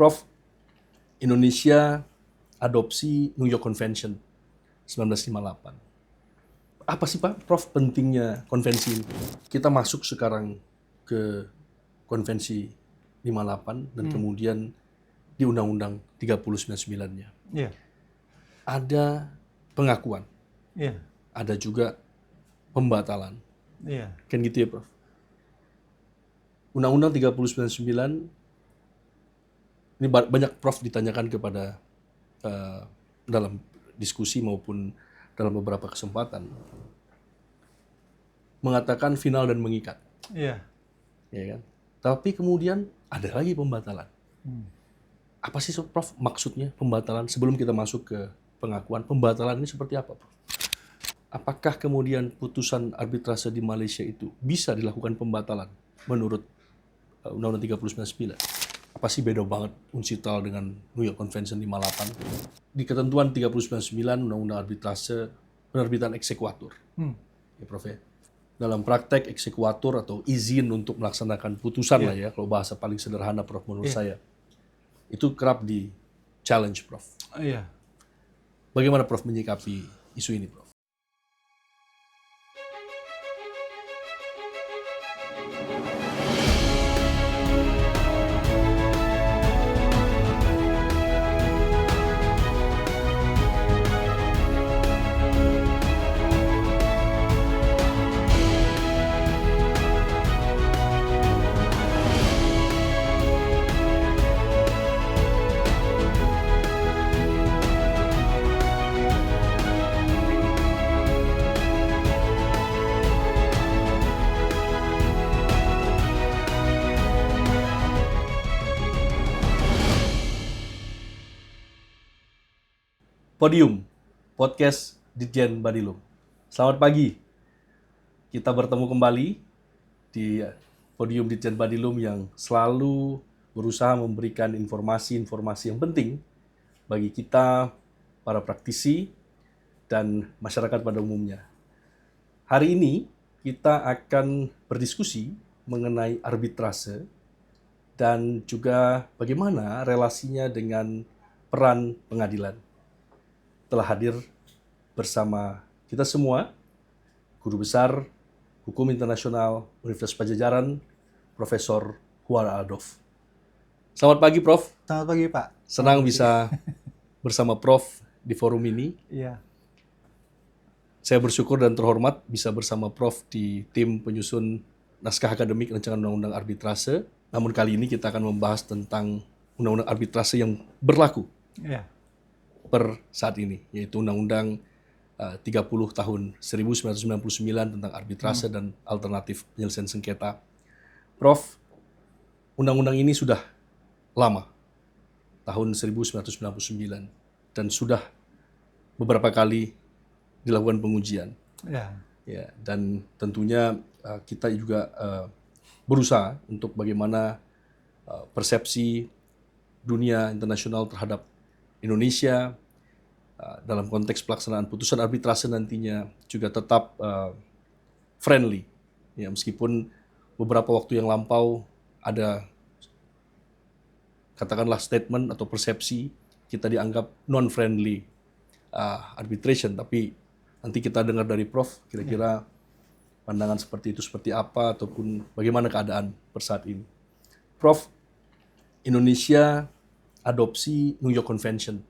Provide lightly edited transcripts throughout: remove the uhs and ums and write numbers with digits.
Prof, Indonesia adopsi New York Convention 1958. Apa sih Pak, Prof, pentingnya konvensi ini? Kita masuk sekarang ke konvensi 58 dan kemudian di Undang-Undang 3099-nya. Iya. Ada pengakuan, Iya. ada juga pembatalan. Iya. Kan gitu ya, Prof? Undang-Undang 3099 ini banyak Prof ditanyakan kepada dalam diskusi maupun dalam beberapa kesempatan mengatakan final dan mengikat, Iya. ya kan? Tapi kemudian ada lagi pembatalan. Apa sih Prof maksudnya pembatalan? Sebelum kita masuk ke pengakuan, pembatalan ini seperti apa, Prof? Apakah kemudian putusan arbitrase di Malaysia itu bisa dilakukan pembatalan menurut Undang-Undang 3099? Apa sih beda banget UNCITRAL dengan New York Convention 58? Di ketentuan 3099 Undang-Undang Arbitrase penerbitan eksekuatur. Ya, Prof ya. Dalam praktek eksekuatur atau izin untuk melaksanakan putusan lah ya, kalau bahasa paling sederhana Prof menurut saya. Itu kerap di challenge Prof. Iya. Bagaimana Prof menyikapi isu ini, Prof? Podium, podcast Ditjen Badilum. Selamat pagi. Kita bertemu kembali di Podium Ditjen Badilum yang selalu berusaha memberikan informasi-informasi yang penting bagi kita, para praktisi, dan masyarakat pada umumnya. Hari ini kita akan berdiskusi mengenai arbitrase dan juga bagaimana relasinya dengan peran pengadilan. Telah hadir bersama kita semua, Guru Besar Hukum Internasional Universitas Padjadjaran, Profesor Huara Adolf. Selamat pagi, Prof. Selamat pagi, Pak. Senang bisa bersama Prof di forum ini. Iya. Saya bersyukur dan terhormat bisa bersama Prof di tim penyusun naskah akademik rancangan Undang-Undang Arbitrase. Namun kali ini kita akan membahas tentang Undang-Undang Arbitrase yang berlaku per saat ini, yaitu Undang-Undang 30 tahun 1999 tentang arbitrase dan alternatif penyelesaian sengketa. Prof, Undang-Undang ini sudah lama, tahun 1999, dan sudah beberapa kali dilakukan pengujian. Ya, dan tentunya kita juga berusaha untuk bagaimana persepsi dunia internasional terhadap Indonesia dalam konteks pelaksanaan putusan arbitrase nantinya juga tetap friendly. Ya, meskipun beberapa waktu yang lampau ada katakanlah statement atau persepsi kita dianggap non-friendly arbitration, tapi nanti kita dengar dari Prof kira-kira pandangan seperti itu seperti apa ataupun bagaimana keadaan per saat ini. Prof, Indonesia adopsi New York Convention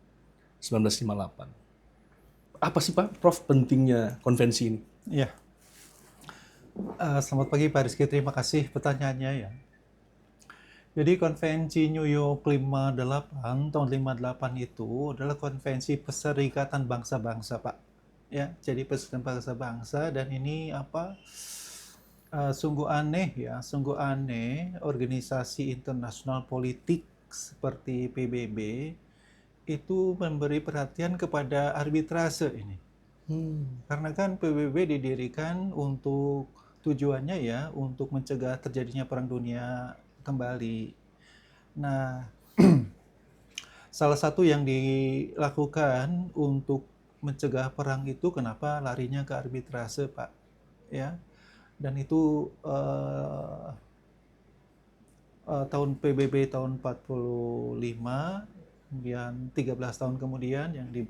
1958. Apa sih Pak, Prof, pentingnya konvensi ini? Iya. Selamat pagi Pak Rizky, terima kasih pertanyaannya ya. Jadi konvensi New York 58 tahun 58 itu adalah konvensi Perserikatan Bangsa-Bangsa, Pak. Ya, jadi Perserikatan Bangsa-Bangsa, dan ini sungguh aneh ya, sungguh aneh organisasi internasional politik seperti PBB itu memberi perhatian kepada arbitrase ini. Karena kan PBB didirikan untuk tujuannya ya untuk mencegah terjadinya perang dunia kembali. Nah, salah satu yang dilakukan untuk mencegah perang itu kenapa larinya ke arbitrase, Pak? Ya, dan itu tahun PBB tahun 45, kemudian 13 tahun kemudian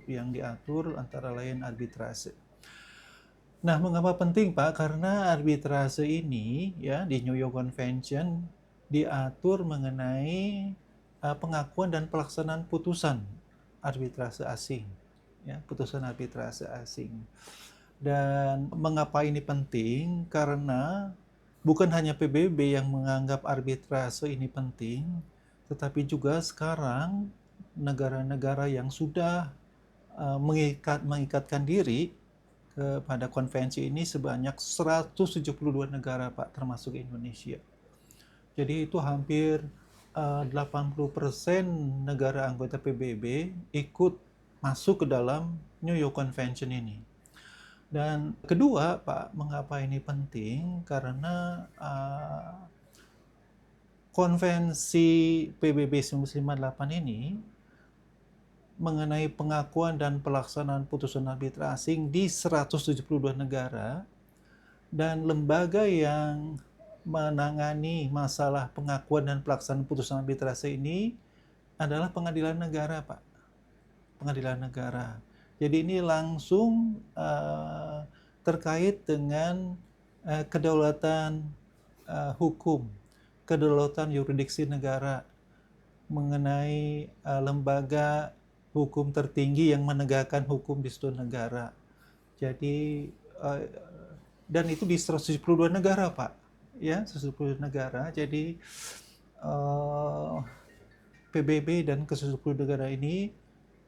yang diatur antara lain arbitrase. Nah, mengapa penting, Pak? Karena arbitrase ini ya di New York Convention diatur mengenai pengakuan dan pelaksanaan putusan arbitrase asing, ya, putusan arbitrase asing. Dan mengapa ini penting? Karena bukan hanya PBB yang menganggap arbitrase ini penting, tetapi juga sekarang negara-negara yang sudah mengikatkan diri kepada konvensi ini sebanyak 172 negara, Pak, termasuk Indonesia. Jadi itu hampir 80% negara anggota PBB ikut masuk ke dalam New York Convention ini. Dan kedua, Pak, mengapa ini penting? Karena konvensi PBB 1958 ini mengenai pengakuan dan pelaksanaan putusan arbitra asing di 172 negara, dan lembaga yang menangani masalah pengakuan dan pelaksanaan putusan arbitrase ini adalah pengadilan negara, Pak. Pengadilan negara. Jadi ini langsung terkait dengan kedaulatan hukum, kedaulatan yurisdiksi negara, mengenai lembaga hukum tertinggi yang menegakkan hukum di seluruh negara. Jadi dan itu di 172 negara, Pak. Ya, 172 negara. Jadi PBB dan ke-172 negara ini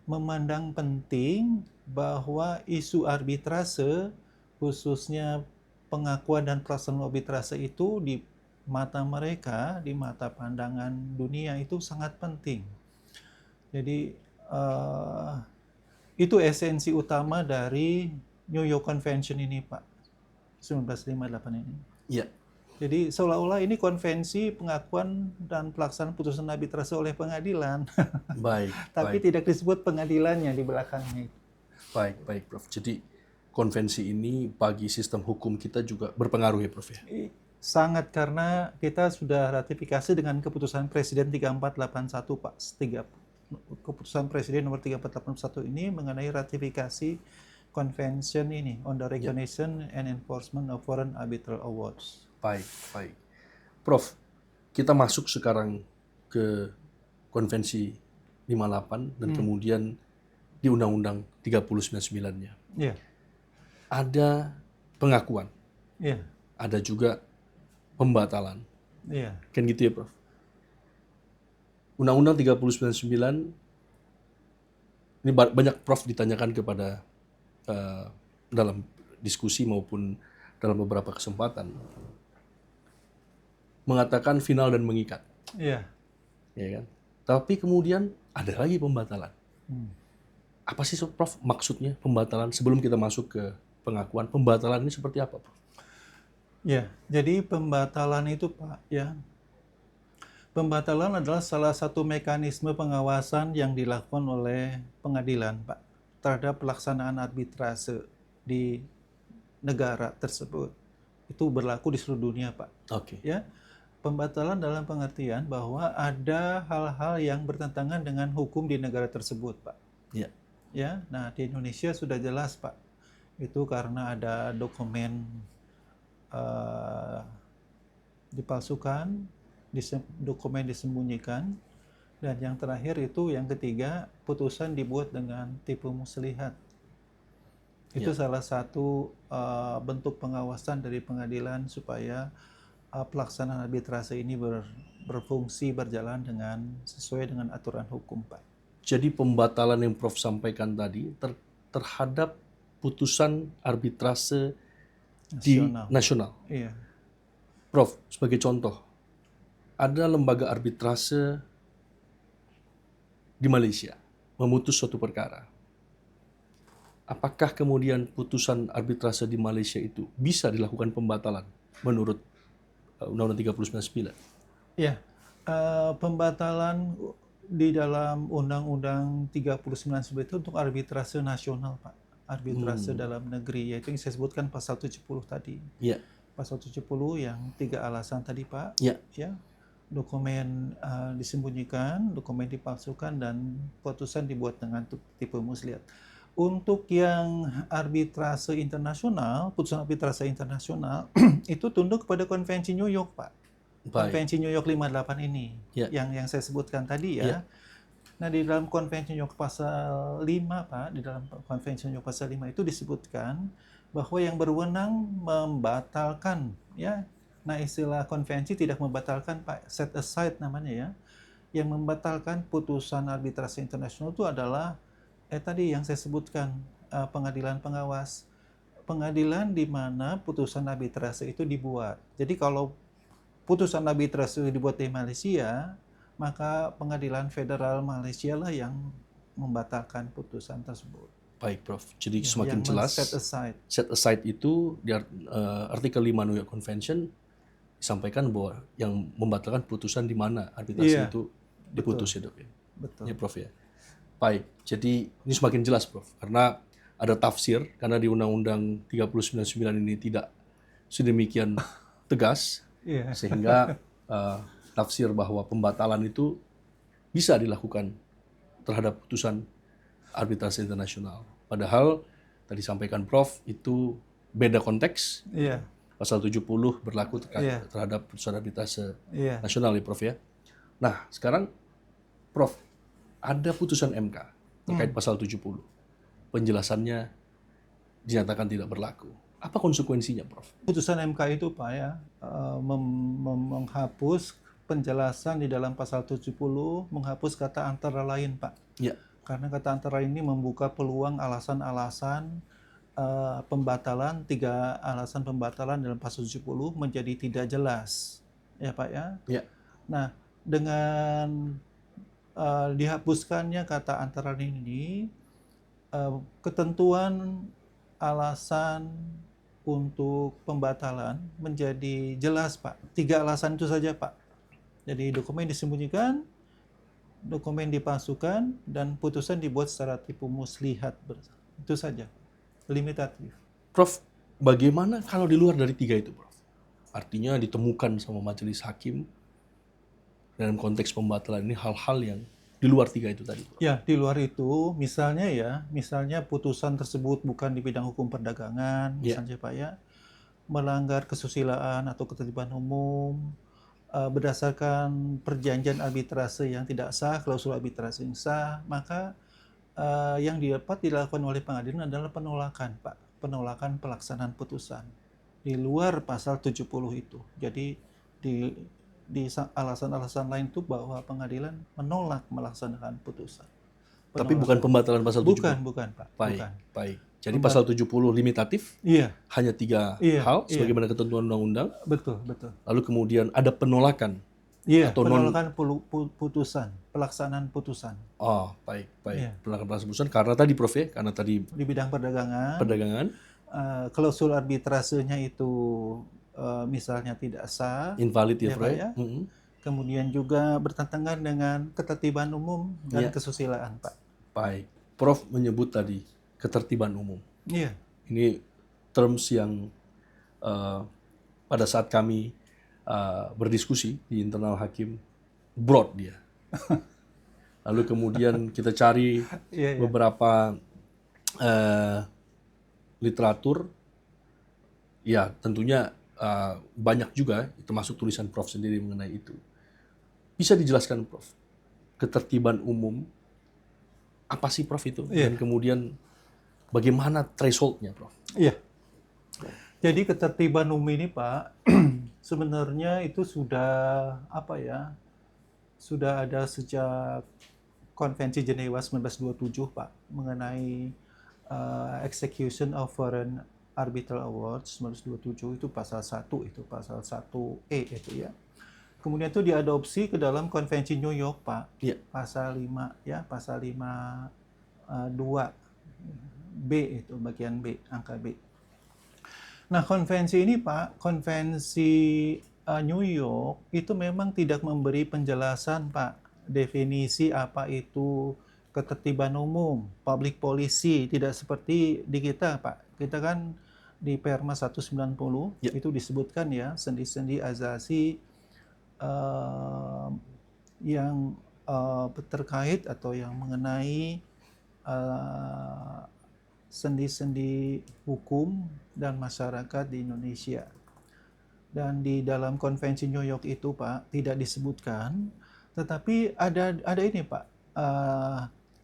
memandang penting bahwa isu arbitrase, khususnya pengakuan dan pelaksanaan arbitrase itu di mata mereka, di mata pandangan dunia itu sangat penting. Jadi itu esensi utama dari New York Convention ini, Pak, 1958 ini. Iya. Jadi seolah-olah ini konvensi pengakuan dan pelaksanaan putusan arbitrase oleh pengadilan. Baik. Tapi baik. tidak disebut pengadilannya di belakangnya. Baik, Prof. Jadi konvensi ini bagi sistem hukum kita juga berpengaruh ya, Prof ya? Sangat, karena kita sudah ratifikasi dengan keputusan Presiden 3481, Pak. Keputusan Presiden nomor 3481 ini mengenai ratifikasi convention ini on the recognition and enforcement of foreign arbitral awards. Baik. Prof, kita masuk sekarang ke konvensi 58 dan kemudian di Undang-Undang 3099-nya. Iya. Ada pengakuan, Iya. ada juga pembatalan. Iya. Kan gitu ya, Prof? Undang-Undang 3099 ini banyak Prof ditanyakan kepada dalam diskusi maupun dalam beberapa kesempatan, mengatakan final dan mengikat. Iya. Ya kan? Tapi kemudian ada lagi pembatalan. Apa sih, Prof, maksudnya pembatalan? Sebelum kita masuk ke pengakuan, pembatalan ini seperti apa, Prof? Ya, jadi pembatalan itu, Pak, ya. Pembatalan adalah salah satu mekanisme pengawasan yang dilakukan oleh pengadilan, Pak, terhadap pelaksanaan arbitrase di negara tersebut. Itu berlaku di seluruh dunia, Pak. Oke. Ya. Pembatalan dalam pengertian bahwa ada hal-hal yang bertentangan dengan hukum di negara tersebut, Pak. Iya. Ya, nah di Indonesia sudah jelas, Pak. Itu karena ada dokumen dipalsukan, dokumen disembunyikan, dan yang terakhir itu yang ketiga, putusan dibuat dengan tipu muslihat. Itu salah satu bentuk pengawasan dari pengadilan supaya pelaksanaan arbitrase ini berfungsi, berjalan sesuai dengan aturan hukum, Pak. Jadi pembatalan yang Prof sampaikan tadi terhadap putusan arbitrase nasional. Iya. Prof, sebagai contoh, ada lembaga arbitrase di Malaysia memutus suatu perkara. Apakah kemudian putusan arbitrase di Malaysia itu bisa dilakukan pembatalan menurut Undang-Undang 3099? Ya, pembatalan di dalam Undang-Undang 3099 itu untuk arbitrase nasional, Pak. Arbitrase dalam negeri, yaitu yang saya sebutkan pasal 70 tadi. Iya. Pasal 70 yang 3 alasan tadi, Pak. Iya. Ya. dokumen disembunyikan, dokumen dipalsukan, dan putusan dibuat dengan tipu muslihat. Untuk yang arbitrase internasional, putusan arbitrase internasional itu tunduk kepada Konvensi New York, Pak. Baik. Konvensi New York 58 ini, Ya. yang saya sebutkan tadi ya. Ya. Nah, di dalam Konvensi New York pasal 5, Pak, di dalam Konvensi New York pasal 5 itu disebutkan bahwa yang berwenang membatalkan, ya. Nah, istilah konvensi tidak membatalkan, Pak, set aside namanya ya. Yang membatalkan putusan arbitrase internasional itu adalah tadi yang saya sebutkan, pengadilan pengawas. Pengadilan di mana putusan arbitrase itu dibuat. Jadi kalau putusan arbitrase dibuat di Malaysia, maka pengadilan federal Malaysia lah yang membatalkan putusan tersebut. Baik, Prof. Jadi Ya, semakin yang jelas. set aside. Set aside itu di artikel 5 New York Convention disampaikan bahwa yang membatalkan putusan di mana arbitrasi Iya, itu diputus ya, Dok ya. betul. Ya, Prof ya. Baik. Jadi ini semakin jelas, Prof. Karena ada tafsir, karena di Undang-Undang 3099 ini tidak sedemikian tegas, Iya. sehingga tafsir bahwa pembatalan itu bisa dilakukan terhadap putusan arbitrase internasional. Padahal tadi sampaikan Prof itu beda konteks. Iya. Pasal 70 berlaku Iya. terhadap putusan arbitrase Iya. nasional ya, Prof ya. Nah, sekarang Prof, ada putusan MK terkait pasal 70. Penjelasannya dinyatakan tidak berlaku. Apa konsekuensinya, Prof? Putusan MK itu, Pak, ya, menghapus penjelasan di dalam pasal 70, menghapus kata antara lain, Pak. Ya. Karena kata antara ini membuka peluang alasan-alasan pembatalan, 3 alasan pembatalan dalam pasal 70 menjadi tidak jelas. Ya, Pak, ya. Ya. Nah, dengan dihapuskannya kata antara ini, ketentuan alasan untuk pembatalan menjadi jelas, Pak. 3 alasan itu saja, Pak. Jadi dokumen disembunyikan, dokumen dipalsukan, dan putusan dibuat secara tipu muslihat. Itu saja. Limitatif. Prof, bagaimana kalau di luar dari 3 itu, Prof? Artinya ditemukan sama majelis hakim dalam konteks pembatalan ini hal-hal yang di luar 3 itu tadi, Prof. Ya, di luar itu, misalnya putusan tersebut bukan di bidang hukum perdagangan, misalnya Pak ya, melanggar kesusilaan atau ketertiban umum, berdasarkan perjanjian arbitrase yang tidak sah, klausul arbitrase yang sah, maka yang dapat dilakukan oleh pengadilan adalah penolakan, Pak. Penolakan pelaksanaan putusan. Di luar pasal 70 itu. Jadi di alasan-alasan lain itu bahwa pengadilan menolak melaksanakan putusan. Tapi bukan pembatalan pasal 70? Bukan, Pak. Baik, bukan. Baik. Jadi pasal 70 limitatif, hanya 3 hal, sebagaimana ketentuan undang-undang. Betul. Lalu kemudian ada penolakan. Atau penolakan putusan, pelaksanaan putusan. Oh, baik. Penolakan pelaksanaan putusan karena tadi, Prof ya, karena tadi di bidang perdagangan. Klausul arbitrasenya itu misalnya tidak sah, invalid ya, Prof ya. Kemudian juga bertentangan dengan ketertiban umum dan kesusilaan, Pak. Baik. Prof menyebut tadi ketertiban umum. Iya. Ini terms yang pada saat kami berdiskusi di internal hakim broad dia. Lalu kemudian kita cari beberapa literatur, ya tentunya banyak juga, termasuk tulisan Prof sendiri mengenai itu. Bisa dijelaskan, Prof, ketertiban umum apa sih, Prof, itu? Dan kemudian bagaimana threshold-nya, Prof? Iya. Jadi ketertiban umum ini, Pak, sebenarnya itu sudah sudah ada sejak Konvensi Jenewa 1927, Pak, mengenai execution of foreign arbitral awards 1927, itu pasal 1, itu pasal 1E itu ya. Kemudian itu diadopsi ke dalam Konvensi New York, Pak. Pasal 5 ya, pasal 5(2) B itu bagian B, angka B. Nah, konvensi ini, Pak, konvensi New York itu memang tidak memberi penjelasan, Pak, definisi apa itu ketertiban umum, public policy, tidak seperti di kita, Pak. Kita kan di Perma 190 itu disebutkan ya, sendi-sendi azasi uh, yang terkait atau yang mengenai uh, sendi-sendi hukum dan masyarakat di Indonesia. Dan di dalam konvensi New York itu, Pak, tidak disebutkan, tetapi ada ini, Pak,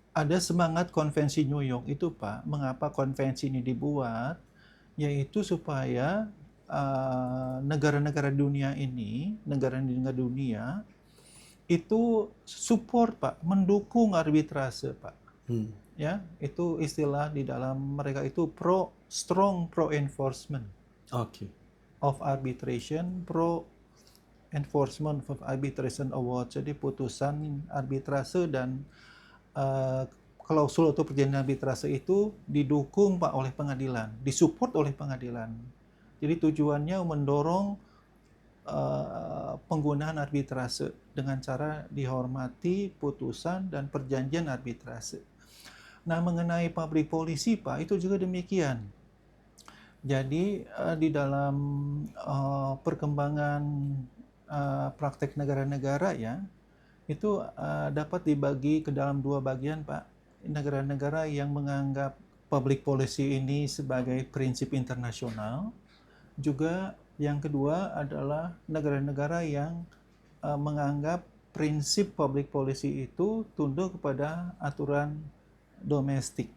ada semangat konvensi New York itu, Pak. Mengapa konvensi ini dibuat? Yaitu supaya negara-negara dunia ini, negara-negara dunia itu support, Pak, mendukung arbitrase, Pak. Ya, itu istilah di dalam mereka itu strong pro enforcement. Oke. Of arbitration, pro enforcement of arbitration award. Jadi putusan arbitrase dan klausul atau perjanjian arbitrase itu didukung, Pak, oleh pengadilan, disupport oleh pengadilan. Jadi tujuannya mendorong penggunaan arbitrase dengan cara dihormati putusan dan perjanjian arbitrase. Nah, mengenai public policy, Pak, itu juga demikian. Jadi di dalam perkembangan praktek negara-negara ya, itu dapat dibagi ke dalam dua bagian, Pak. Negara-negara yang menganggap public policy ini sebagai prinsip internasional, juga yang kedua adalah negara-negara yang menganggap prinsip public policy itu tunduk kepada aturan domestik.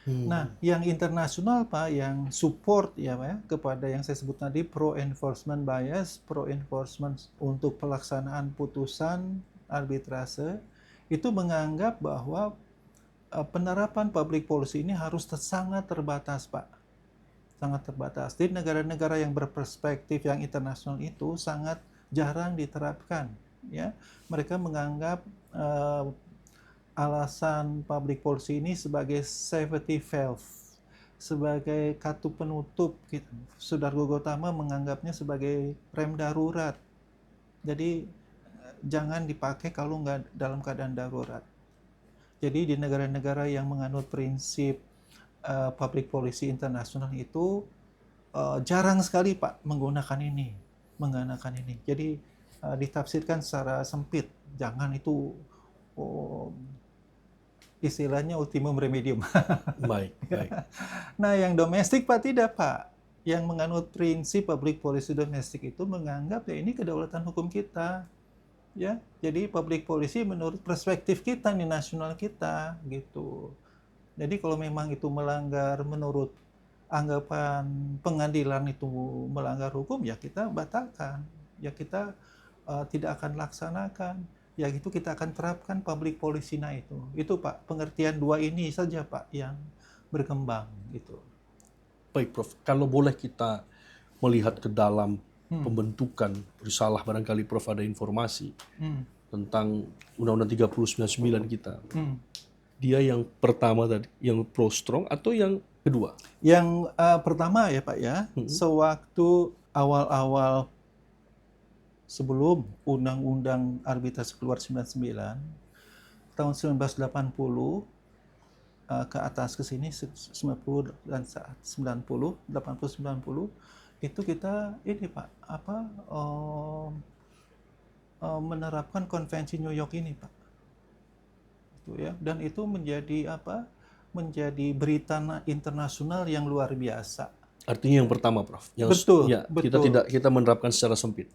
Nah, yang internasional, Pak, yang support ya, Pak, kepada yang saya sebut tadi pro enforcement bias, pro enforcement untuk pelaksanaan putusan arbitrase, itu menganggap bahwa penerapan public policy ini harus sangat terbatas, Pak. Sangat terbatas. Di negara-negara yang berperspektif yang internasional itu sangat jarang diterapkan, ya. Mereka menganggap alasan public policy ini sebagai safety valve, sebagai katu penutup. Sudargo Gautama menganggapnya sebagai rem darurat. Jadi jangan dipakai kalau nggak dalam keadaan darurat. Jadi di negara-negara yang menganut prinsip public policy internasional itu jarang sekali, Pak, menggunakan ini. Jadi ditafsirkan secara sempit. Jangan itu istilahnya ultimum remedium. Baik. Nah, yang domestik, Pak, tidak, Pak. Yang menganut prinsip public policy domestik itu menganggap ya ini kedaulatan hukum kita. Ya, jadi public policy menurut perspektif kita nih, nasional kita gitu. Jadi kalau memang itu melanggar menurut anggapan pengadilan itu melanggar hukum, ya kita batalkan. Ya kita tidak akan laksanakan. Ya gitu kita akan terapkan public policy-nya itu. Itu, Pak, pengertian dua ini saja, Pak, yang berkembang gitu. Baik, Prof. Kalau boleh kita melihat ke dalam pembentukan, salah barangkali Prof ada informasi tentang Undang-Undang 3099 kita. Dia yang pertama tadi, yang pro strong atau yang kedua? Yang pertama ya, Pak ya, sewaktu awal-awal sebelum Undang-Undang Arbitrase keluar 99, tahun 1980 ke atas ke sini 90 dan 90, 80 90 itu kita ini, Pak, menerapkan konvensi New York ini, Pak. Itu ya, dan itu menjadi menjadi berita internasional yang luar biasa. Artinya yang pertama, Prof. Betul, ya, betul. Kita menerapkan secara sempit.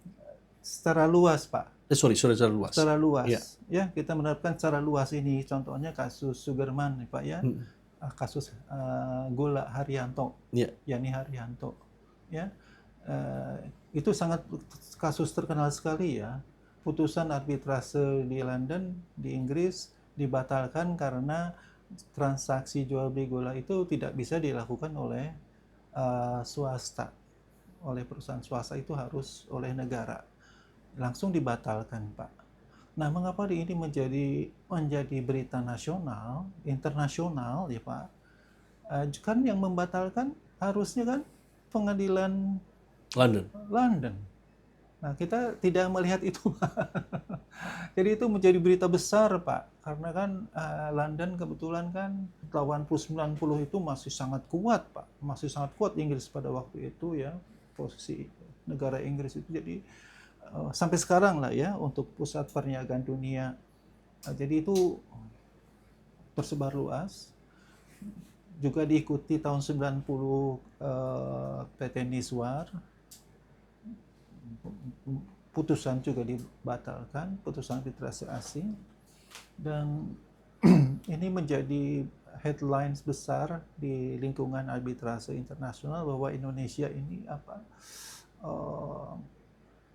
Secara luas, Pak. Secara luas. Secara luas. Ya, kita menerapkan secara luas ini. Contohnya kasus Sugarman, Pak ya. Kasus Gula Haryanto, Yani Haryanto. Ya, itu sangat kasus terkenal sekali ya. Putusan arbitrase di London, di Inggris dibatalkan karena transaksi jual beli gula itu tidak bisa dilakukan oleh swasta, oleh perusahaan swasta, itu harus oleh negara. Langsung dibatalkan, Pak. Nah, mengapa ini menjadi berita nasional, internasional ya, Pak? Kan yang membatalkan harusnya kan pengadilan London. Nah, kita tidak melihat itu, Pak. Jadi itu menjadi berita besar, Pak. Karena kan London kebetulan kan 80-90 itu masih sangat kuat, Pak. Masih sangat kuat Inggris pada waktu itu ya, posisi negara Inggris itu. Jadi sampai sekarang lah ya untuk pusat perniagaan dunia. Jadi itu tersebar luas. Juga diikuti tahun 90 PT Niswar. Putusan juga dibatalkan, putusan arbitrase asing. Dan ini menjadi headlines besar di lingkungan arbitrase internasional bahwa Indonesia ini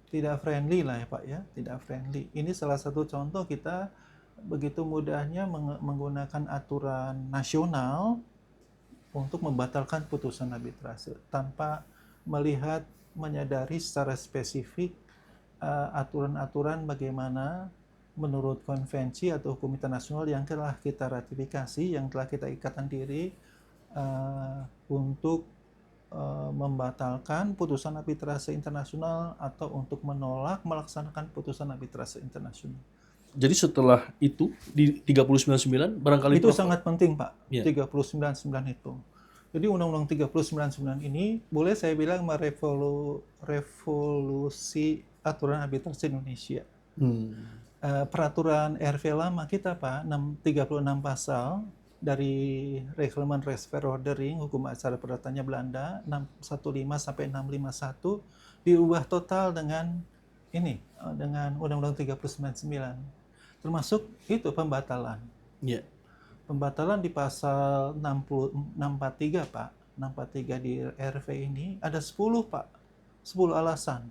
tidak friendly lah ya Pak ya, tidak friendly. Ini salah satu contoh kita begitu mudahnya menggunakan aturan nasional untuk membatalkan putusan arbitrase tanpa melihat, menyadari secara spesifik aturan-aturan bagaimana menurut konvensi atau hukum internasional yang telah kita ratifikasi, yang telah kita ikatan diri untuk membatalkan putusan arbitrase internasional atau untuk menolak melaksanakan putusan arbitrase internasional. Jadi setelah itu di 399 barangkali itu sangat penting Pak, ya. 399 itu. Jadi Undang-Undang 399 ini boleh saya bilang merevolusi aturan arbitrase Indonesia. Peraturan RV lama kita Pak, 36 pasal dari Reglement Rechtsverordering, hukum acara perdatanya Belanda, 615 sampai 651 diubah total dengan ini, dengan Undang-Undang 399. Termasuk itu pembatalan. Yeah. Pembatalan di pasal 643 Pak, 643 di RV ini ada 10 Pak, 10 alasan.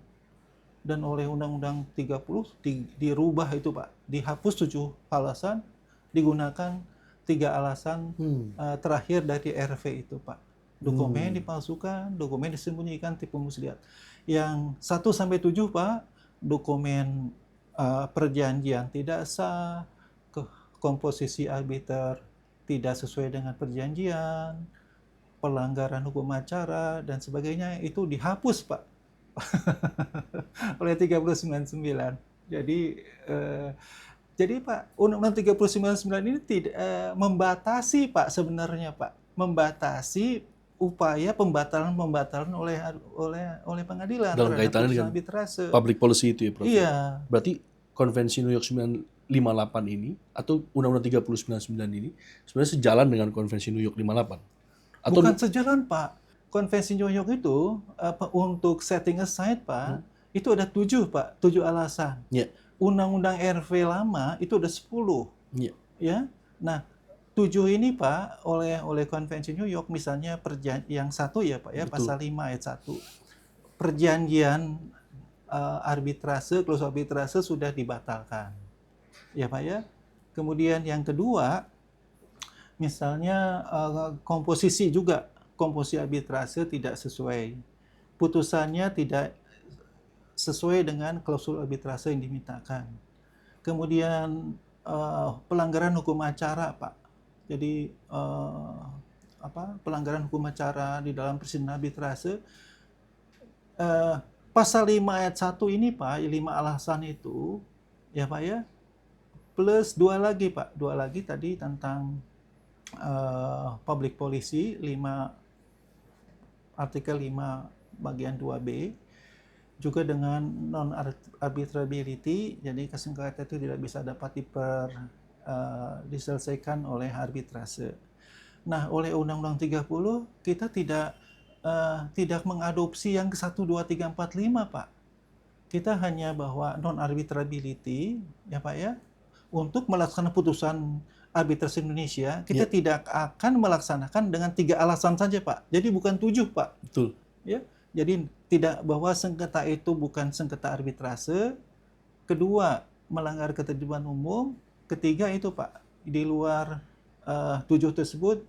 Dan oleh Undang-Undang 30 dirubah itu Pak, dihapus 7 alasan, digunakan 3 alasan terakhir dari RV itu Pak. Dokumen dipalsukan, dokumen disembunyikan, tipu muslihat. Yang 1 sampai 7 Pak, dokumen perjanjian tidak sah, komposisi arbiter tidak sesuai dengan perjanjian, pelanggaran hukum acara dan sebagainya itu dihapus Pak oleh 399. Jadi Pak, Undang-Undang 399 ini tidak membatasi Pak sebenarnya Pak, membatasi upaya pembatalan oleh pengadilan dalam kaitannya dengan arbitrase. Public policy itu ya Prof. Iya. Berarti Konvensi New York 958 ini atau Undang-Undang 399 ini sebenarnya sejalan dengan Konvensi New York 58. Atau bukan sejalan Pak. Konvensi New York itu untuk setting aside Pak, itu ada 7 Pak, 7 alasan. Yeah. Undang-Undang RV lama itu ada 10. Yeah. Ya. Nah, 7 ini Pak oleh Konvensi New York misalnya yang 1 ya Pak ya, betul. Pasal 5 ayat 1. Perjanjian arbitrase, klausul arbitrase sudah dibatalkan. Ya Pak ya. Kemudian yang kedua, misalnya komposisi juga, komposisi arbitrase tidak sesuai. Putusannya tidak sesuai dengan klausul arbitrase yang dimintakan. Kemudian pelanggaran hukum acara Pak. Jadi pelanggaran hukum acara di dalam persidangan arbitrase. Pasal 5 ayat 1 ini Pak, 5 alasan itu, ya Pak ya, plus 2 lagi Pak, 2 lagi tadi tentang public policy, artikel 5 bagian 2B, juga dengan non-arbitrability, jadi kesengketa itu tidak bisa dapat diselesaikan oleh arbitrase. Nah, oleh Undang-Undang 30, kita tidak mengadopsi yang ke 1, 2, 3, 4, 5 Pak. Kita hanya bahwa non-arbitrability, ya Pak ya, untuk melaksanakan putusan arbitrase Indonesia, kita tidak akan melaksanakan dengan 3 alasan saja Pak. Jadi bukan 7 Pak. Betul. Ya, jadi tidak, bahwa sengketa itu bukan sengketa arbitrase. Kedua, melanggar ketertiban umum. Ketiga itu Pak, di luar 7 tersebut,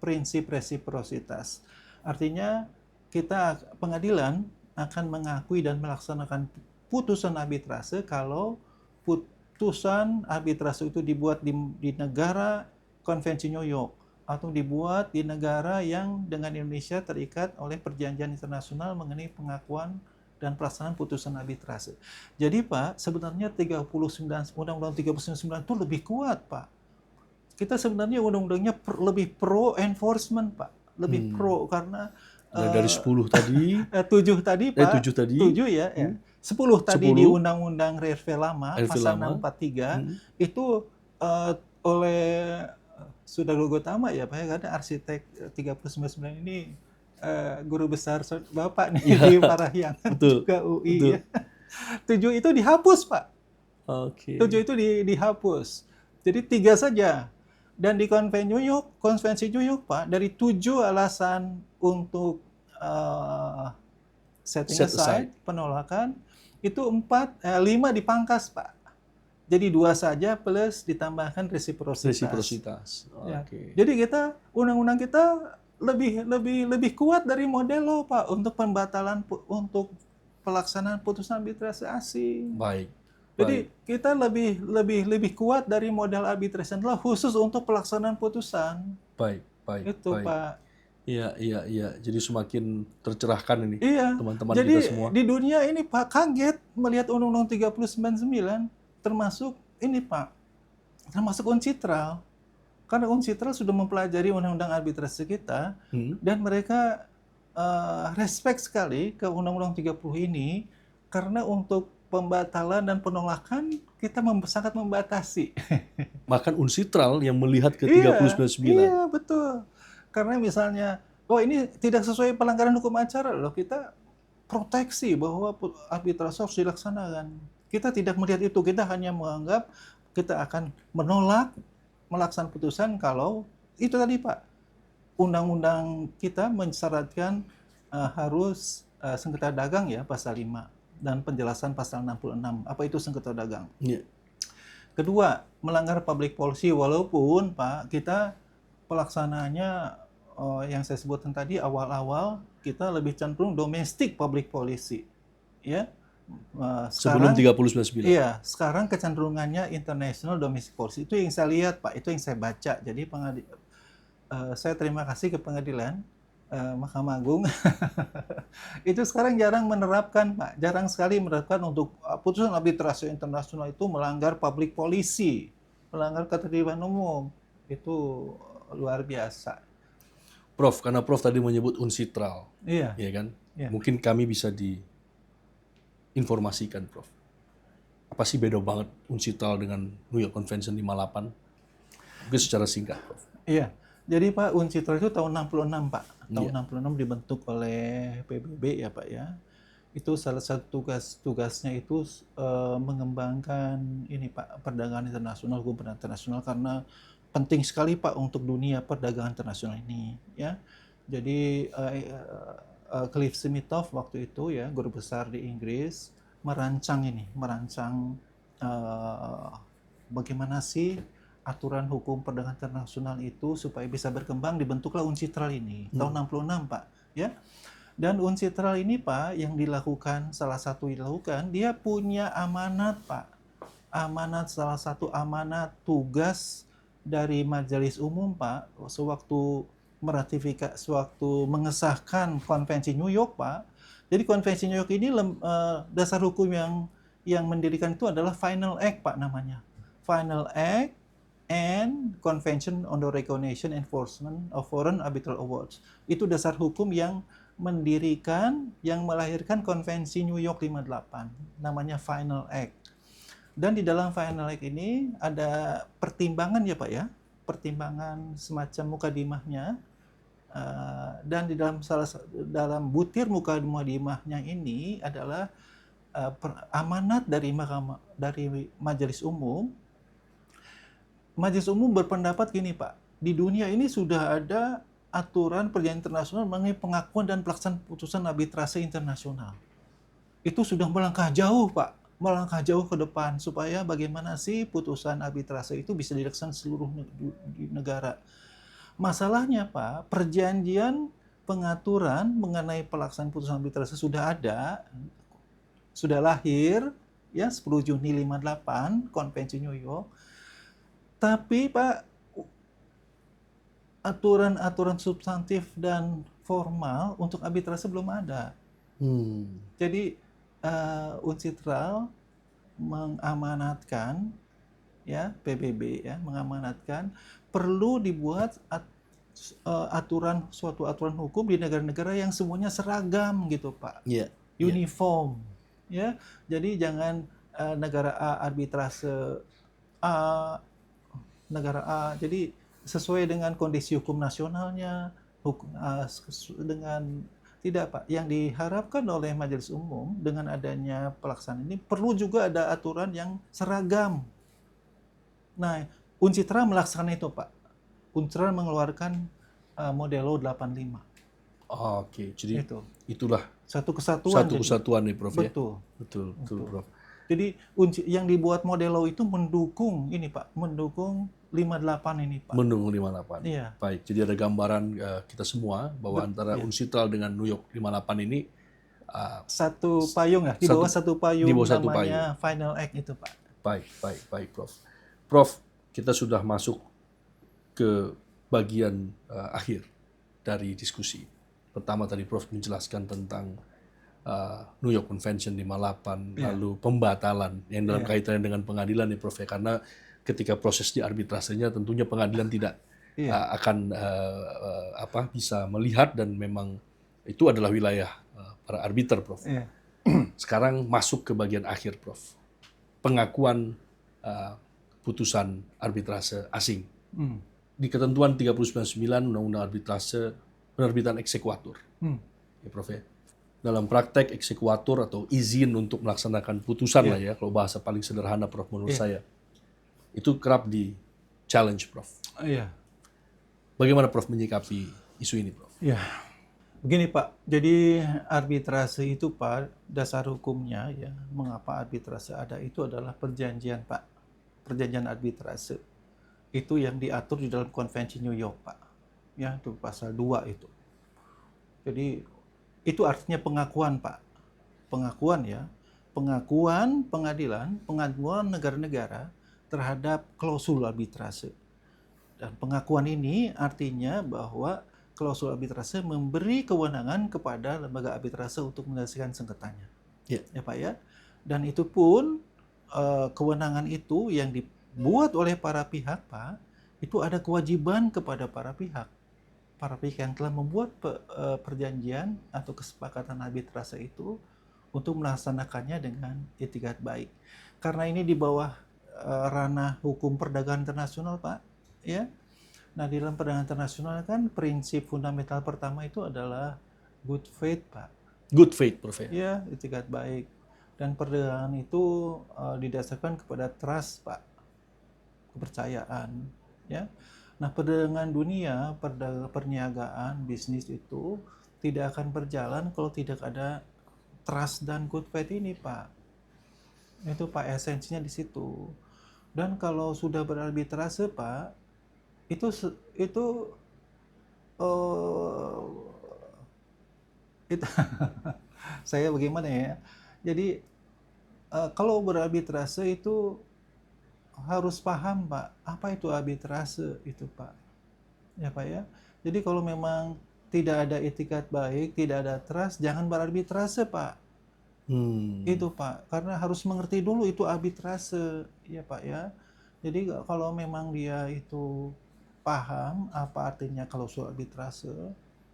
prinsip resiprositas. Artinya kita pengadilan akan mengakui dan melaksanakan putusan arbitrase kalau putusan arbitrase itu dibuat di negara Konvensi New York atau dibuat di negara yang dengan Indonesia terikat oleh perjanjian internasional mengenai pengakuan dan pelaksanaan putusan arbitrase. Jadi Pak, sebenarnya Undang-Undang 399 itu lebih kuat Pak. Kita sebenarnya undang-undangnya lebih pro enforcement Pak, lebih pro karena Nah, dari 10 tadi, 7 tadi Pak, 7 tadi, 7 ya, 10 tadi di 10 Undang-Undang RV lama, RV pasal lama, 643, itu oleh Saudara Gotama ya Pak ya, karena arsitek 399 ini guru besar Bapak nih ya di Parahyangan betul, juga UI betul. ya. 7 itu dihapus Pak. Oke. 7 itu dihapus. Jadi 3 saja. Dan di Konvensi New York Pak, dari 7 alasan untuk setting Set aside, aside. penolakan, itu 5 dipangkas Pak. Jadi 2 saja plus ditambahkan resiprositas. Resiprositas. Ya. Oke. Jadi undang-undang kita lebih kuat dari model lo Pak untuk pembatalan untuk pelaksanaan putusan arbitrase asing. Baik. Jadi kita lebih kuat dari model arbitration law khusus untuk pelaksanaan putusan. Baik. Itu Pak. Iya. Jadi semakin tercerahkan ini Iya. teman-teman Jadi kita semua. di dunia ini Pak kaget melihat Undang-Undang 399 termasuk ini Pak. Termasuk uncitral. Karena uncitral sudah mempelajari Undang-Undang arbitrase kita dan mereka respect sekali ke Undang-Undang 30 ini karena untuk pembatalan dan penolakan kita sangat membatasi. Bahkan uncitral yang melihat ke 399. Iya, betul. Karena misalnya, ini tidak sesuai pelanggaran hukum acara loh, kita proteksi bahwa arbitrase harus dilaksanakan. Kita tidak melihat itu, kita hanya menganggap kita akan menolak melaksanakan putusan kalau itu tadi Pak, undang-undang kita mensyaratkan harus sengketa dagang ya pasal 5 dan penjelasan pasal 66. Apa itu sengketa dagang? Yeah. Kedua, melanggar public policy walaupun Pak kita pelaksanaannya yang saya sebutkan tadi awal-awal kita lebih cenderung domestic public policy. Ya. Sebelum 399. Iya, sekarang kecenderungannya international domestic policy. Itu yang saya lihat Pak, itu yang saya baca. Jadi saya terima kasih ke pengadilan Mahkamah Agung. Itu sekarang jarang menerapkan, Pak. Jarang sekali menerapkan untuk putusan arbitrase internasional itu melanggar public policy, melanggar ketertiban umum. Itu luar biasa. Prof, karena Prof tadi menyebut uncitral. Iya. Ya kan? Iya. Mungkin kami bisa diinformasikan, Prof. Apa sih beda banget uncitral dengan New York Convention 58? Mungkin secara singkat, Prof. Iya. Jadi Pak, uncitral itu tahun 66, Pak. Tahun 66 dibentuk oleh PBB ya, Pak ya. Itu salah satu tugasnya itu mengembangkan ini Pak, perdagangan internasional, hukum internasional karena penting sekali Pak untuk dunia perdagangan internasional ini ya. Jadi Cliff Simitoff waktu itu ya, guru besar di Inggris merancang bagaimana sih aturan hukum perdagangan internasional itu supaya bisa berkembang, dibentuklah uncitral ini tahun 66 Pak ya. Dan uncitral ini Pak yang dilakukan, salah satu dilakukan, dia punya amanat Pak, salah satu amanat tugas dari Majelis Umum Pak sewaktu mengesahkan Konvensi New York Pak. Jadi Konvensi New York ini dasar hukum yang mendirikan itu adalah Final Act Pak namanya, Final Act and Convention on the Recognition and Enforcement of Foreign Arbitral Awards. Itu dasar hukum yang melahirkan Konvensi New York 58, namanya Final Act. Dan di dalam Final Act ini ada pertimbangan ya Pak ya, pertimbangan semacam mukadimahnya, dan di dalam butir mukadimahnya ini adalah amanat dari Majelis Umum. Majelis Umum berpendapat gini Pak, di dunia ini sudah ada aturan perjanjian internasional mengenai pengakuan dan pelaksanaan putusan arbitrase internasional. Itu sudah melangkah jauh Pak, melangkah jauh ke depan supaya bagaimana sih putusan arbitrase itu bisa dilaksanakan seluruh negara. Masalahnya Pak, perjanjian pengaturan mengenai pelaksanaan putusan arbitrase sudah ada, sudah lahir ya 10 Juni 58 Konvensi New York. Tapi Pak, aturan-aturan substantif dan formal untuk arbitrase belum ada. Jadi uncitral mengamanatkan ya PBB ya mengamanatkan perlu dibuat suatu aturan hukum di negara-negara yang semuanya seragam gitu, Pak. Iya. Uniform, ya. Jadi jangan negara A arbitrase A, negara A. Jadi sesuai dengan kondisi hukum nasionalnya, dengan tidak, Pak. Yang diharapkan oleh Majelis Umum dengan adanya pelaksanaan ini perlu juga ada aturan yang seragam. Nah, Uncitra melaksanakan itu, Pak. Uncitra mengeluarkan Modelo 85. Oke, jadi Itu. itulah Satu kesatuan. satu kesatuan nih Prof ya. Betul. Betul Prof. Jadi yang dibuat Modelo itu mendukung ini, Pak, mendukung 58 ini, Pak. Mendukung 58. Iya. Baik, jadi ada gambaran kita semua bahwa antara iya. Uncitral dengan New York 58 ini Satu payung ya, di bawah satu payung di bawah satu namanya Final Act itu, Pak. Baik Prof. Prof, kita sudah masuk ke bagian akhir dari diskusi. Pertama tadi Prof menjelaskan tentang New York Convention 58, lalu pembatalan yang dalam kaitannya dengan pengadilan nih Prof ya, karena ketika proses di arbitrasenya tentunya pengadilan tidak akan bisa melihat dan memang itu adalah wilayah para arbiter Prof. Sekarang masuk ke bagian akhir Prof. Pengakuan putusan arbitrase asing. Di ketentuan 399 Undang-Undang Arbitrase penerbitan eksekuatur. Ya Prof ya. Dalam praktek eksekuatur atau izin untuk melaksanakan putusan lah ya, kalau bahasa paling sederhana Prof menurut saya. Itu kerap di challenge Prof. Iya. Bagaimana Prof menyikapi isu ini Prof? Iya. Begini Pak, jadi arbitrase itu Pak, dasar hukumnya ya, mengapa arbitrase ada itu adalah perjanjian Pak. Perjanjian arbitrase. Itu yang diatur di dalam konvensi New York Pak. Ya, itu pasal 2 itu. Jadi itu artinya pengakuan Pak. Pengakuan ya. Pengakuan pengadilan, pengakuan negara-negara terhadap klausul arbitrase. Dan pengakuan ini artinya bahwa klausul arbitrase memberi kewenangan kepada lembaga arbitrase untuk menyelesaikan sengketanya. Ya Pak ya. Dan itu pun kewenangan itu yang dibuat oleh para pihak Pak, itu ada kewajiban kepada para pihak. Para pihak yang telah membuat perjanjian atau kesepakatan arbitrase itu untuk melaksanakannya dengan itikat baik. Karena ini di bawah ranah hukum perdagangan internasional, Pak. Ya. Nah, di dalam perdagangan internasional kan prinsip fundamental pertama itu adalah good faith, Pak. Good faith, Prof. Ya, itikat baik. Dan perdagangan itu didasarkan kepada trust, Pak. Kepercayaan, ya. Nah, perdagangan dunia, perniagaan, bisnis itu tidak akan berjalan kalau tidak ada trust dan good faith ini, Pak. Itu Pak, esensinya di situ. Dan kalau sudah berarbitrase, Pak, itu saya bagaimana ya? Jadi kalau berarbitrase itu harus paham Pak, apa itu arbitrase itu Pak. Ya Pak ya. Jadi kalau memang tidak ada etikat baik, tidak ada trust, jangan berarbitrase Pak. Itu Pak, karena harus mengerti dulu itu arbitrase, ya Pak ya. Jadi kalau memang dia itu paham apa artinya klausul arbitrase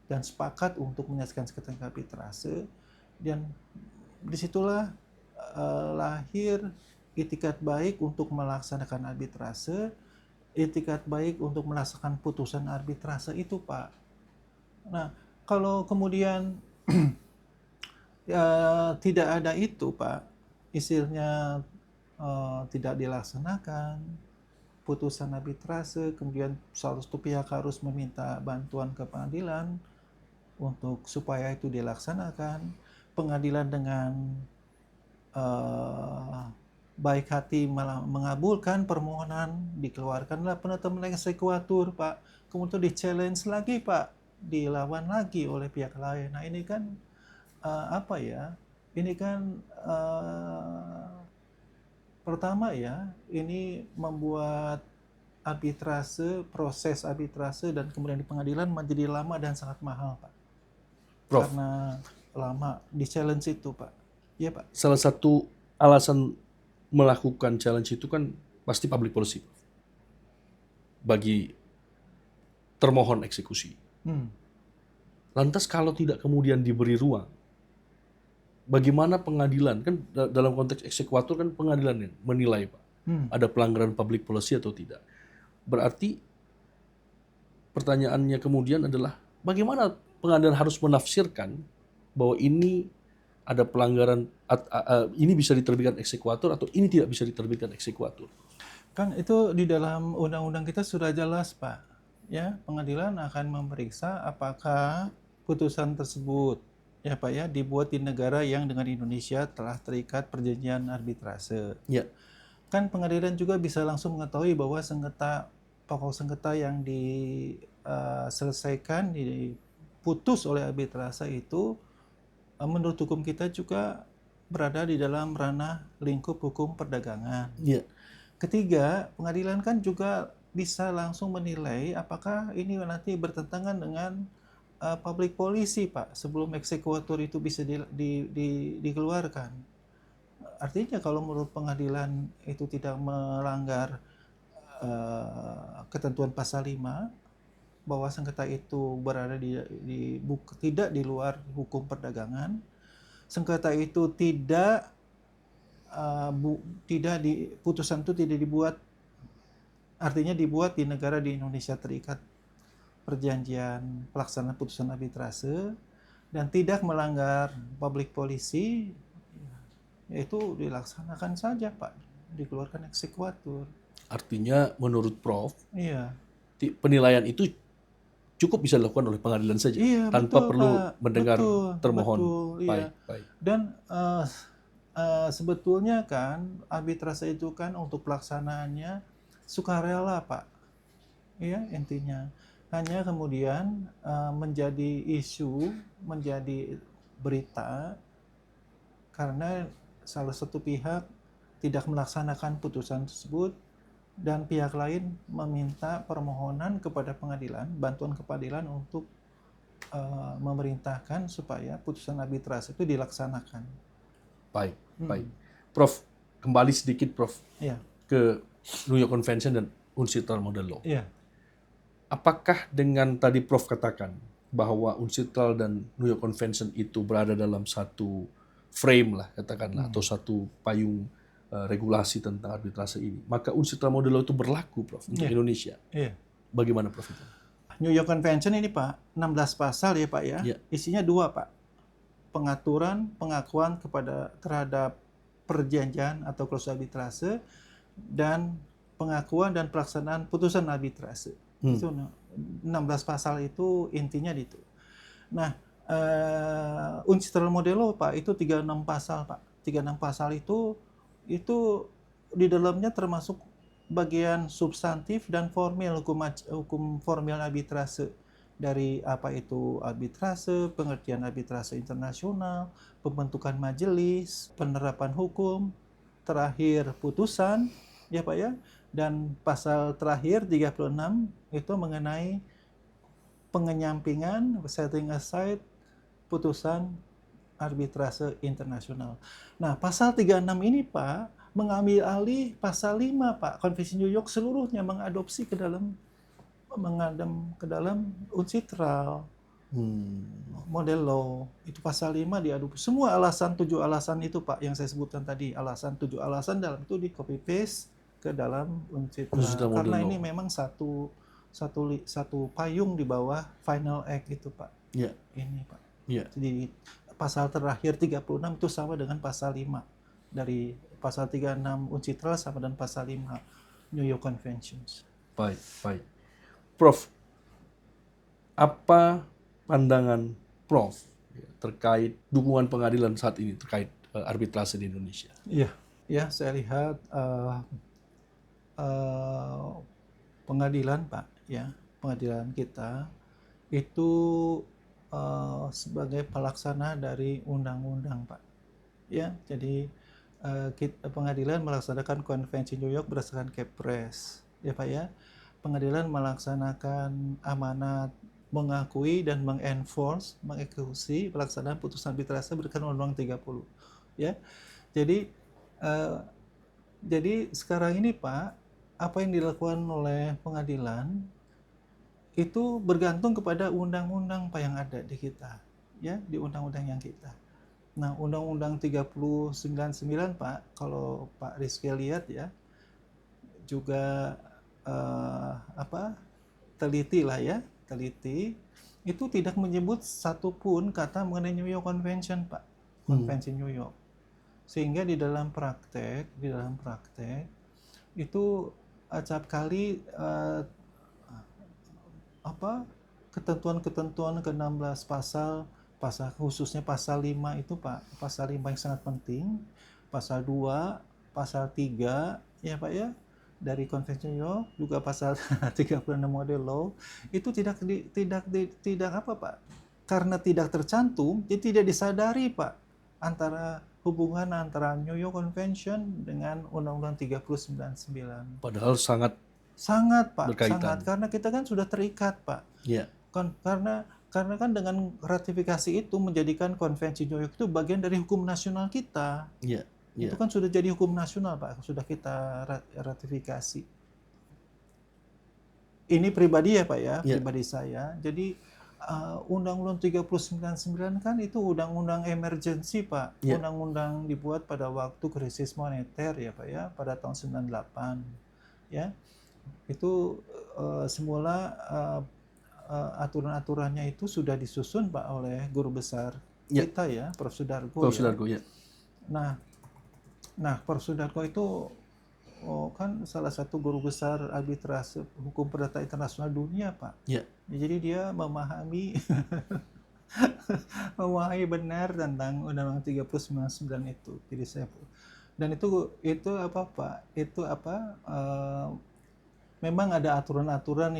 dan sepakat untuk menyelesaikan sengketa arbitrase, dan disitulah lahir itikat baik untuk melaksanakan arbitrase, itikat baik untuk melaksanakan putusan arbitrase itu Pak. Nah, kalau kemudian tidak ada itu Pak, istilahnya tidak dilaksanakan putusan arbitrase, kemudian salah satu pihak harus meminta bantuan ke pengadilan untuk supaya itu dilaksanakan. Pengadilan dengan baik hati malah mengabulkan permohonan, dikeluarkanlah penetapan eksekuatur Pak, kemudian di-challenge lagi Pak, dilawan lagi oleh pihak lain. Nah ini kan apa ya, ini kan pertama ya, ini membuat arbitrase, proses arbitrase dan kemudian di pengadilan menjadi lama dan sangat mahal Pak. Prof. Karena lama di-challenge itu Pak. Iya Pak. Salah satu alasan melakukan challenge itu kan pasti public policy. Bagi termohon eksekusi. Lantas kalau tidak kemudian diberi ruang, bagaimana pengadilan, kan dalam konteks eksekuatur kan pengadilan yang menilai Pak, ada pelanggaran public policy atau tidak. Berarti pertanyaannya kemudian adalah bagaimana pengadilan harus menafsirkan bahwa ini ada pelanggaran, ini bisa diterbitkan eksekuator atau ini tidak bisa diterbitkan eksekuator. Kan itu di dalam undang-undang kita sudah jelas, Pak. Ya, pengadilan akan memeriksa apakah putusan tersebut ya Pak ya dibuat di negara yang dengan Indonesia telah terikat perjanjian arbitrase. Ya. Kan pengadilan juga bisa langsung mengetahui bahwa pokok sengketa yang diselesaikan, diputus oleh arbitrase itu menurut hukum kita juga berada di dalam ranah lingkup hukum perdagangan. Ya. Ketiga, pengadilan kan juga bisa langsung menilai apakah ini nanti bertentangan dengan public policy, Pak, sebelum eksekutor itu bisa dikeluarkan. Artinya kalau menurut pengadilan itu tidak melanggar ketentuan pasal 5, bahwa sengketa itu berada tidak di luar hukum perdagangan, sengketa itu putusan itu tidak dibuat, artinya dibuat di negara di Indonesia terikat perjanjian pelaksanaan putusan arbitrase dan tidak melanggar public policy, yaitu dilaksanakan saja Pak, dikeluarkan eksekuatur. Artinya menurut Prof, iya, penilaian itu cukup bisa dilakukan oleh pengadilan saja, iya, tanpa betul, perlu Pak. mendengar termohon. Betul, iya. Baik. Dan sebetulnya kan arbitrase itu kan untuk pelaksanaannya sukarela, Pak. Iya, intinya. Hanya kemudian menjadi isu, menjadi berita karena salah satu pihak tidak melaksanakan putusan tersebut dan pihak lain meminta permohonan kepada pengadilan, bantuan ke pengadilan untuk memerintahkan supaya putusan arbitrase itu dilaksanakan. Baik. Prof, kembali sedikit Prof Iya. ke New York Convention dan UNCITRAL Model Law. Iya. Apakah dengan tadi Prof katakan bahwa UNCITRAL dan New York Convention itu berada dalam satu frame lah katakanlah atau satu payung regulasi tentang arbitrase ini, maka UNCITRAL Model Law itu berlaku Prof untuk Indonesia? Iya. Bagaimana Prof itu? New York Convention ini Pak, 16 pasal ya Pak ya. Iya. Isinya 2 Pak. Pengaturan, pengakuan terhadap perjanjian atau klausul arbitrase dan pengakuan dan pelaksanaan putusan arbitrase. Itu 16 pasal itu intinya itu. Nah, UNCITRAL Model Law Pak itu 36 pasal Pak. 36 pasal itu di dalamnya termasuk bagian substantif dan formil hukum formil arbitrase, dari apa itu arbitrase, pengertian arbitrase internasional, pembentukan majelis, penerapan hukum, terakhir putusan ya Pak ya, dan pasal terakhir 36 itu mengenai pengenyampingan, setting aside putusan arbitrase internasional. Nah, pasal 36 ini Pak mengambil alih pasal 5 Pak. Konvensi New York seluruhnya mengadopsi ke dalam UNCITRAL Model Law. Itu pasal 5 diadopsi. Semua 7 alasan itu Pak yang saya sebutkan tadi, 7 alasan dalam itu di copy paste ke dalam UNCITRAL. Karena ini memang satu payung di bawah Final Act itu Pak. Iya. Ini Pak. Iya. Jadi pasal terakhir 36 itu sama dengan pasal 5 dari pasal 36 UNCITRAL sama dengan pasal 5 New York Conventions. Baik. Prof, apa pandangan Prof terkait dukungan pengadilan saat ini terkait arbitrase di Indonesia? Iya, saya lihat pengadilan Pak, ya, pengadilan kita itu sebagai pelaksana dari undang-undang Pak. Ya, jadi pengadilan melaksanakan konvensi New York berdasarkan Kepres, ya Pak ya. Pengadilan melaksanakan amanat mengakui dan mengenforce, mengeksekusi pelaksanaan putusan arbitrase berdasarkan Undang-Undang 30, ya. Jadi sekarang ini Pak, apa yang dilakukan oleh pengadilan itu bergantung kepada undang-undang Pak yang ada di kita, ya, di undang-undang yang kita. Nah, Undang-Undang 3099 Pak, kalau Pak Rizky lihat ya, juga teliti lah ya, teliti, itu tidak menyebut satupun kata mengenai New York Convention Pak, Konvensi New York. Sehingga di dalam praktek itu acap kali ketentuan-ketentuan ke-16 pasal khususnya pasal 5 itu Pak, pasal 5 yang sangat penting, pasal 2, pasal 3 ya Pak ya, dari Konvensi New York, juga pasal 36 Model Law, itu tidak apa Pak, karena tidak tercantum, jadi tidak disadari Pak, hubungan antara New York Convention dengan Undang-Undang 3099. Padahal sangat Pak, berkaitan. sangat, karena kita kan sudah terikat Pak. Iya. Karena kan dengan ratifikasi itu menjadikan Konvensi New York itu bagian dari hukum nasional kita. Iya. Itu kan sudah jadi hukum nasional Pak, sudah kita ratifikasi. Ini pribadi ya Pak ya, pribadi saya. Jadi Undang-Undang 3099 kan itu undang-undang emergency Pak. Undang-undang dibuat pada waktu krisis moneter ya Pak ya, pada tahun 98. Ya. Itu semula aturan-aturannya itu sudah disusun Pak oleh guru besar kita ya, Prof. Sudargo. Prof. Sudargo ya. Nah, Prof. Sudargo itu kan salah satu guru besar arbitrase hukum perdata internasional dunia Pak. Ya. Jadi dia memahami benar tentang Undang-Undang 3099 itu. Jadi saya dan itu apa Pak? Itu memang ada aturan-aturan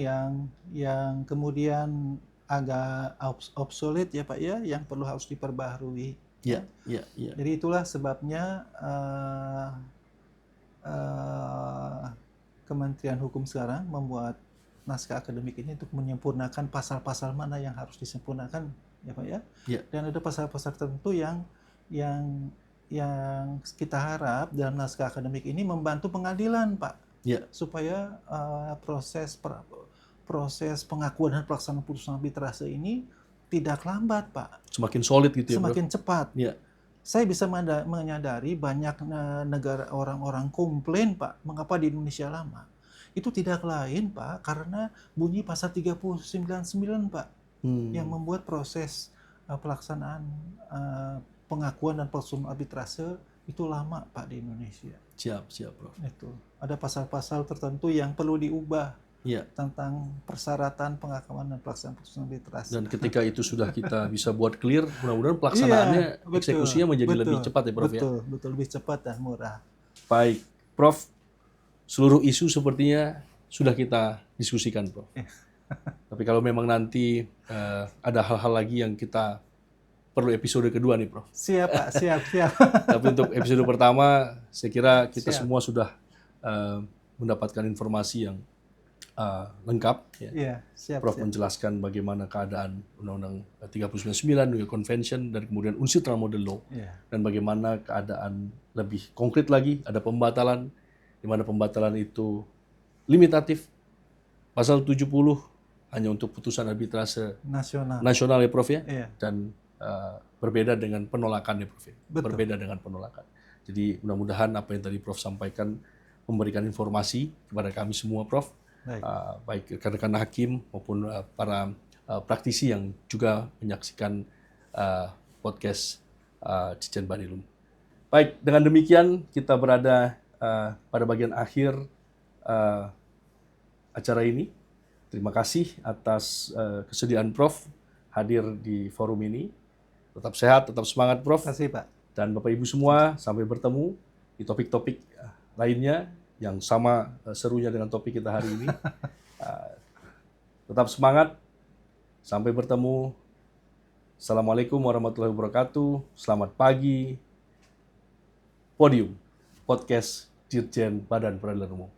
yang kemudian agak obsolete ya Pak ya, yang harus diperbaharui. Ya. Jadi itulah sebabnya Kementerian Hukum sekarang membuat naskah akademik ini untuk menyempurnakan pasal-pasal mana yang harus disempurnakan ya Pak ya. Dan ada pasal-pasal tertentu yang kita harap dalam naskah akademik ini membantu pengadilan Pak. Supaya proses pengakuan dan pelaksanaan putusan arbitrase ini tidak lambat Pak. Semakin solid gitu ya, semakin cepat. Ya. Saya bisa menyadari banyak negara orang-orang komplain Pak, mengapa di Indonesia lama. Itu tidak lain Pak, karena bunyi pasal 399 Pak, yang membuat proses pelaksanaan pengakuan dan pelaksanaan arbitrase itu lama Pak di Indonesia. Siap Prof. Itu ada pasal-pasal tertentu yang perlu diubah tentang persyaratan pengakuan dan pelaksanaan putusan arbitrase. Dan ketika itu sudah kita bisa buat clear, mudah-mudahan pelaksanaannya, eksekusinya menjadi lebih cepat ya Prof. Betul, lebih cepat dan murah. Baik, Prof. Seluruh isu sepertinya sudah kita diskusikan, Prof. Tapi kalau memang nanti ada hal-hal lagi yang kita perlu episode kedua nih, Prof. Siap, Pak. Siap. Tapi untuk episode pertama, saya kira kita semua sudah mendapatkan informasi yang lengkap. Prof menjelaskan bagaimana keadaan Undang-Undang 3099, New York Convention, dan kemudian Uncitrad Model Law. Dan bagaimana keadaan lebih konkret lagi, ada pembatalan, di mana pembatalan itu limitatif. Pasal 70 hanya untuk putusan arbitrase nasional ya Prof ya. Dan berbeda dengan penolakan ya Prof. Berbeda dengan penolakan. Jadi mudah-mudahan apa yang tadi Prof sampaikan memberikan informasi kepada kami semua Prof. Baik rekan-rekan hakim maupun para praktisi yang juga menyaksikan podcast Cicen Banilum. Baik, dengan demikian kita berada pada bagian akhir acara ini. Terima kasih atas kesediaan Prof hadir di forum ini. Tetap sehat, tetap semangat Prof. Terima kasih Pak. Dan Bapak Ibu semua, sampai bertemu di topik-topik lainnya yang sama serunya dengan topik kita hari ini. Tetap semangat, sampai bertemu. Assalamualaikum warahmatullahi wabarakatuh. Selamat pagi. Podium, podcast Dirjen Badan Peradilan Umum.